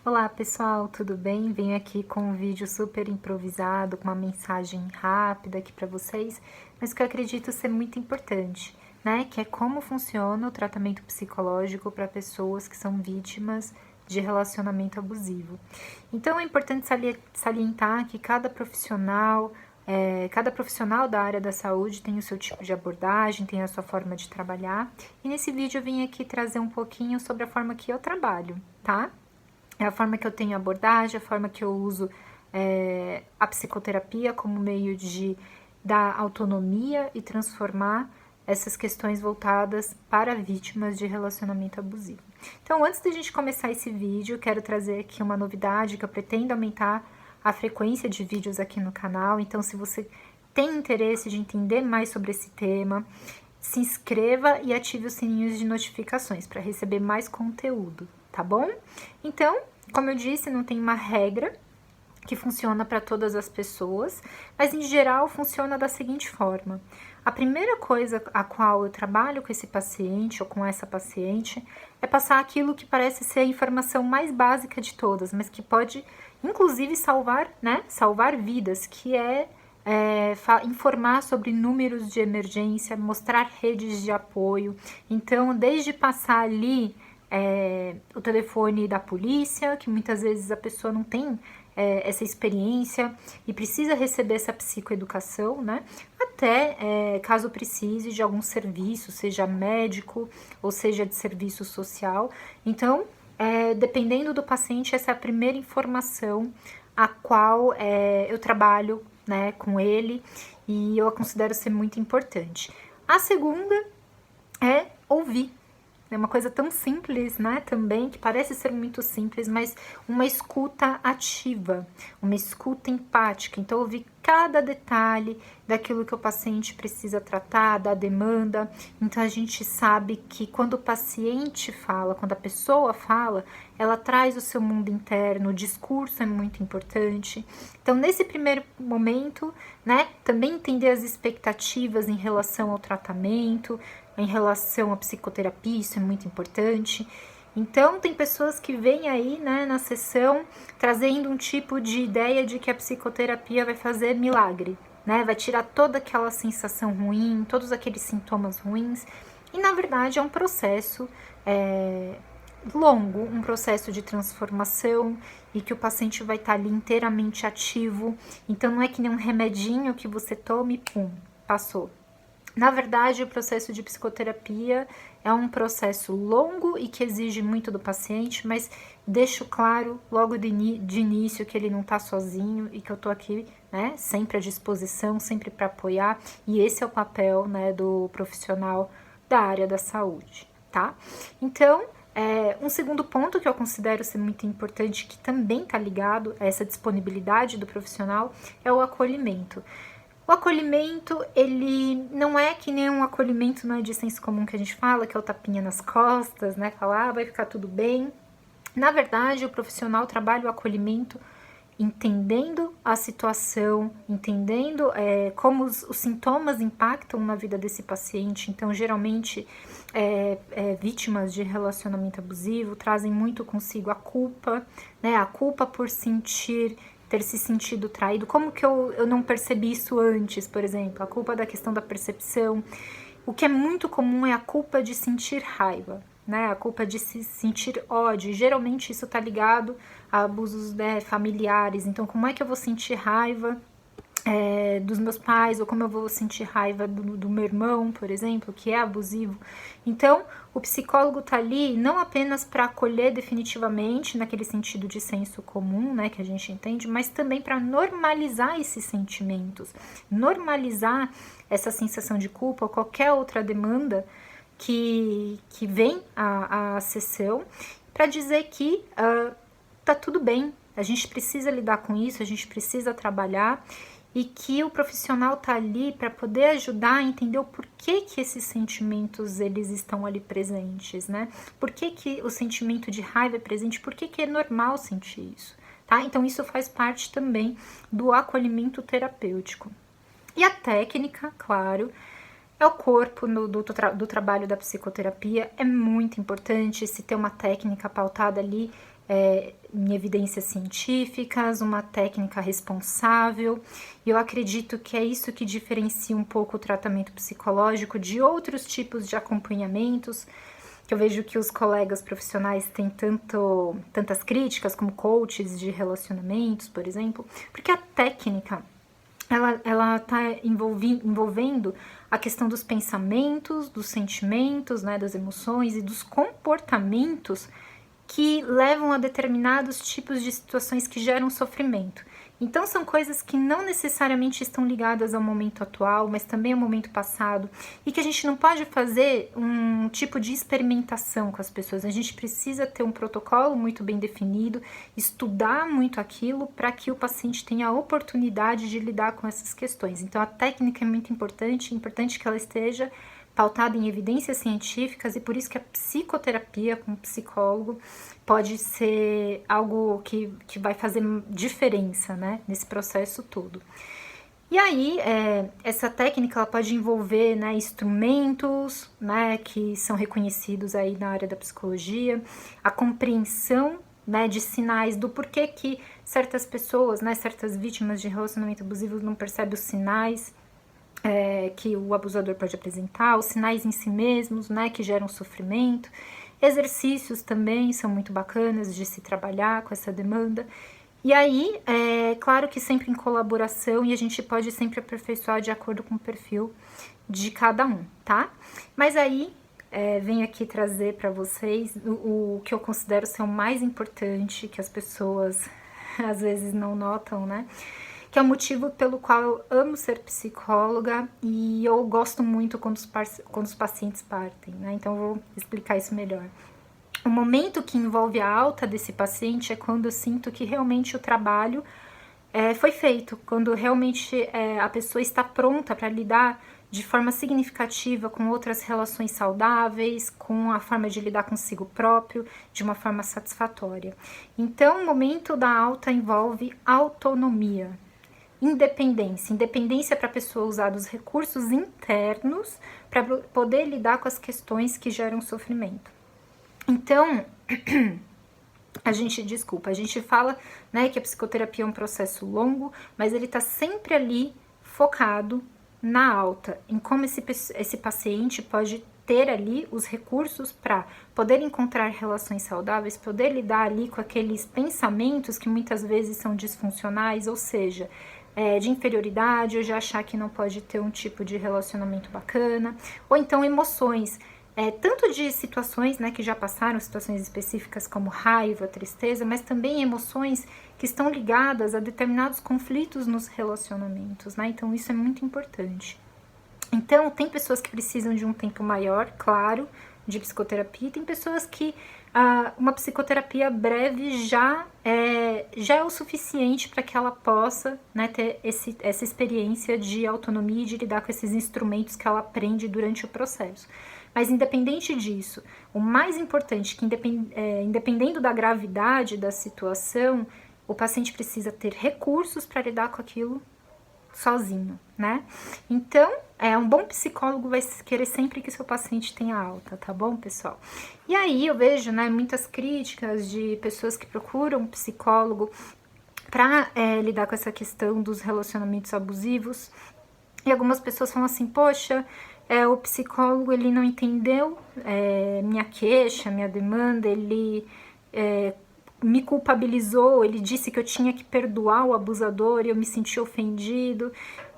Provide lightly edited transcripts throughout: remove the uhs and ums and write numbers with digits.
Olá pessoal, tudo bem? Venho aqui com um vídeo super improvisado, com uma mensagem rápida aqui para vocês, mas que eu acredito ser muito importante, né? Que é como funciona o tratamento psicológico para pessoas que são vítimas de relacionamento abusivo. Então é importante salientar que cada profissional da área da saúde tem o seu tipo de abordagem, tem a sua forma de trabalhar, e nesse vídeo eu vim aqui trazer um pouquinho sobre a forma que eu trabalho, tá? É a forma que eu tenho abordagem, a forma que eu uso a psicoterapia como meio de dar autonomia e transformar essas questões voltadas para vítimas de relacionamento abusivo. Então, antes da gente começar esse vídeo, eu quero trazer aqui uma novidade que eu pretendo aumentar a frequência de vídeos aqui no canal. Então, se você tem interesse de entender mais sobre esse tema, se inscreva e ative os sininhos de notificações para receber mais conteúdo, tá bom? Então, como eu disse, não tem uma regra que funciona para todas as pessoas, mas em geral funciona da seguinte forma. A primeira coisa a qual eu trabalho com esse paciente ou com essa paciente é passar aquilo que parece ser a informação mais básica de todas, mas que pode inclusive salvar, né, salvar vidas, que é informar sobre números de emergência, mostrar redes de apoio. Então, desde passar ali o telefone da polícia, que muitas vezes a pessoa não tem essa experiência e precisa receber essa psicoeducação, né? Até caso precise de algum serviço, seja médico ou seja de serviço social. Então, dependendo do paciente, essa é a primeira informação a qual eu trabalho, né, com ele, e eu a considero ser muito importante. A segunda é ouvir. É uma coisa tão simples, né, também, que parece ser muito simples, mas uma escuta ativa, uma escuta empática. Então, ouvir cada detalhe daquilo que o paciente precisa tratar, da demanda. Então, a gente sabe que quando o paciente fala, quando a pessoa fala, ela traz o seu mundo interno, o discurso é muito importante. Então, nesse primeiro momento, né, também entender as expectativas em relação ao tratamento, em relação à psicoterapia, isso é muito importante. Então, tem pessoas que vêm aí, né, na sessão, trazendo um tipo de ideia de que a psicoterapia vai fazer milagre, né, vai tirar toda aquela sensação ruim, todos aqueles sintomas ruins, e na verdade é um processo longo, um processo de transformação, e que o paciente vai estar ali inteiramente ativo. Então, não é que nem um remedinho que você tome e pum, passou. Na verdade, o processo de psicoterapia é um processo longo e que exige muito do paciente, mas deixo claro logo de início que ele não está sozinho e que eu estou aqui, né, sempre à disposição, sempre para apoiar, e esse é o papel, né, do profissional da área da saúde, tá? Então, um segundo ponto que eu considero ser muito importante, que também está ligado a essa disponibilidade do profissional, é o acolhimento. O acolhimento, ele não é que nem um acolhimento não é de senso comum que a gente fala, que é o tapinha nas costas, né? Falar, vai ficar tudo bem. Na verdade, o profissional trabalha o acolhimento entendendo a situação, entendendo como os sintomas impactam na vida desse paciente. Então, geralmente, vítimas de relacionamento abusivo trazem muito consigo a culpa, né? A culpa por ter se sentido traído. Como que eu não percebi isso antes, por exemplo? A culpa da questão da percepção. O que é muito comum é a culpa de sentir raiva, né? A culpa de se sentir ódio. Geralmente isso tá ligado a abusos, né, familiares. Então, como é que eu vou sentir raiva dos meus pais, ou como eu vou sentir raiva do meu irmão, por exemplo, que é abusivo. Então, o psicólogo tá ali não apenas para acolher definitivamente, naquele sentido de senso comum, né, que a gente entende, mas também para normalizar esses sentimentos, normalizar essa sensação de culpa ou qualquer outra demanda que vem à sessão, para dizer que tá tudo bem, a gente precisa lidar com isso, a gente precisa trabalhar, e que o profissional tá ali para poder ajudar a entender o porquê que esses sentimentos eles estão ali presentes, né? Por que o sentimento de raiva é presente? Por que é normal sentir isso, tá? Então isso faz parte também do acolhimento terapêutico. E a técnica, claro, é o corpo do trabalho da psicoterapia. É muito importante se ter uma técnica pautada ali em evidências científicas, uma técnica responsável, e eu acredito que é isso que diferencia um pouco o tratamento psicológico de outros tipos de acompanhamentos, que eu vejo que os colegas profissionais têm tantas críticas, como coaches de relacionamentos, por exemplo, porque a técnica, ela está envolvendo a questão dos pensamentos, dos sentimentos, né, das emoções e dos comportamentos que levam a determinados tipos de situações que geram sofrimento. Então são coisas que não necessariamente estão ligadas ao momento atual, mas também ao momento passado, e que a gente não pode fazer um tipo de experimentação com as pessoas. A gente precisa ter um protocolo muito bem definido, estudar muito aquilo para que o paciente tenha a oportunidade de lidar com essas questões. Então a técnica é muito importante, é importante que ela esteja pautada em evidências científicas, e por isso que a psicoterapia com o psicólogo pode ser algo que vai fazer diferença, né, nesse processo todo. E aí, essa técnica ela pode envolver, né, instrumentos, né, que são reconhecidos aí na área da psicologia, a compreensão, né, de sinais do porquê que certas pessoas, né, certas vítimas de relacionamento abusivo não percebem os sinais que o abusador pode apresentar, os sinais em si mesmos, né, que geram sofrimento. Exercícios também são muito bacanas de se trabalhar com essa demanda. E aí, claro que sempre em colaboração, e a gente pode sempre aperfeiçoar de acordo com o perfil de cada um, tá? Mas aí, venho aqui trazer para vocês o que eu considero ser o mais importante, que as pessoas às vezes não notam, né? Que é o motivo pelo qual eu amo ser psicóloga, e eu gosto muito quando os pacientes partem, né? Então eu vou explicar isso melhor. O momento que envolve a alta desse paciente é quando eu sinto que realmente o trabalho foi feito, quando realmente a pessoa está pronta para lidar de forma significativa com outras relações saudáveis, com a forma de lidar consigo próprio, de uma forma satisfatória. Então, o momento da alta envolve autonomia, independência para a pessoa usar os recursos internos para poder lidar com as questões que geram sofrimento. Então, a gente fala, né, que a psicoterapia é um processo longo, mas ele está sempre ali focado na alta, em como esse paciente pode ter ali os recursos para poder encontrar relações saudáveis, poder lidar ali com aqueles pensamentos que muitas vezes são disfuncionais, ou seja, de inferioridade, ou de achar que não pode ter um tipo de relacionamento bacana, ou então emoções, tanto de situações, né, que já passaram, situações específicas como raiva, tristeza, mas também emoções que estão ligadas a determinados conflitos nos relacionamentos, né? Então isso é muito importante. Então tem pessoas que precisam de um tempo maior, claro, de psicoterapia, tem pessoas que uma psicoterapia breve já é o suficiente para que ela possa, né, ter essa experiência de autonomia e de lidar com esses instrumentos que ela aprende durante o processo. Mas independente disso, o mais importante é que independendo da gravidade da situação, o paciente precisa ter recursos para lidar com aquilo sozinho, né? Então, um bom psicólogo vai querer sempre que seu paciente tenha alta, tá bom, pessoal? E aí eu vejo, né, muitas críticas de pessoas que procuram um psicólogo para lidar com essa questão dos relacionamentos abusivos, e algumas pessoas falam assim, poxa, o psicólogo, ele não entendeu minha queixa, minha demanda, ele me culpabilizou, ele disse que eu tinha que perdoar o abusador e eu me senti ofendido.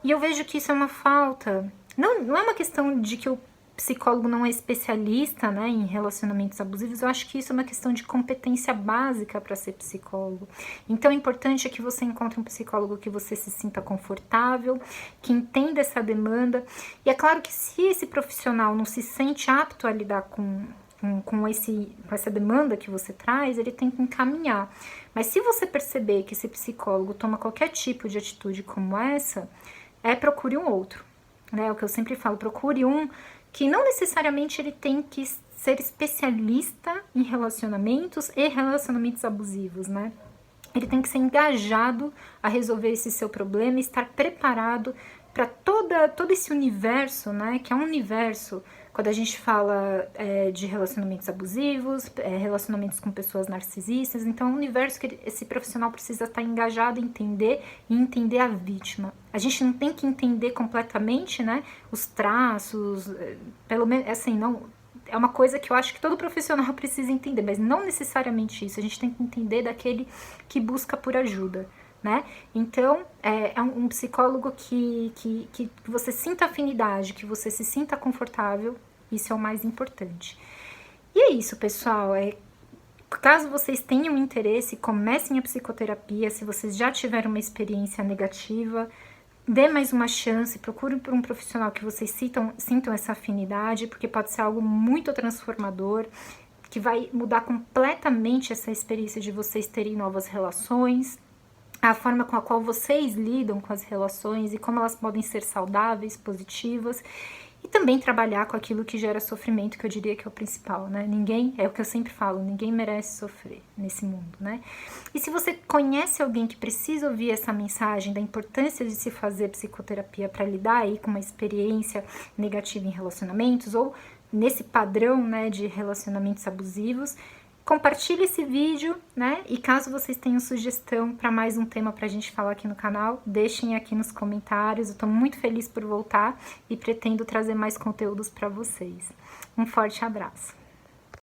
E eu vejo que isso é uma falta. Não é uma questão de que o psicólogo não é especialista, né, em relacionamentos abusivos. Eu acho que isso é uma questão de competência básica para ser psicólogo. Então, o importante é que você encontre um psicólogo que você se sinta confortável, que entenda essa demanda. E é claro que se esse profissional não se sente apto a lidar com essa demanda que você traz, ele tem que encaminhar. Mas se você perceber que esse psicólogo toma qualquer tipo de atitude como essa, procure um outro, né? É o que eu sempre falo, procure um que não necessariamente ele tem que ser especialista em relacionamentos e relacionamentos abusivos, né? Ele tem que ser engajado a resolver esse seu problema e estar preparado para todo esse universo, né, que é um universo, quando a gente fala de relacionamentos abusivos, relacionamentos com pessoas narcisistas, então é um universo que esse profissional precisa estar engajado em entender e entender a vítima. A gente não tem que entender completamente, né, os traços, pelo menos, assim, não... É uma coisa que eu acho que todo profissional precisa entender, mas não necessariamente isso. A gente tem que entender daquele que busca por ajuda, né? Então, é um psicólogo que você sinta afinidade, que você se sinta confortável, isso é o mais importante. E é isso, pessoal. Caso vocês tenham interesse, comecem a psicoterapia. Se vocês já tiveram uma experiência negativa, dê mais uma chance, procure por um profissional que vocês sintam essa afinidade, porque pode ser algo muito transformador, que vai mudar completamente essa experiência de vocês terem novas relações, a forma com a qual vocês lidam com as relações e como elas podem ser saudáveis, positivas, e também trabalhar com aquilo que gera sofrimento, que eu diria que é o principal, né? Ninguém, é o que eu sempre falo, ninguém merece sofrer nesse mundo, né? E se você conhece alguém que precisa ouvir essa mensagem da importância de se fazer psicoterapia para lidar aí com uma experiência negativa em relacionamentos ou nesse padrão, né, de relacionamentos abusivos, compartilhe esse vídeo, né? E caso vocês tenham sugestão para mais um tema para a gente falar aqui no canal, deixem aqui nos comentários. Eu estou muito feliz por voltar e pretendo trazer mais conteúdos para vocês. Um forte abraço!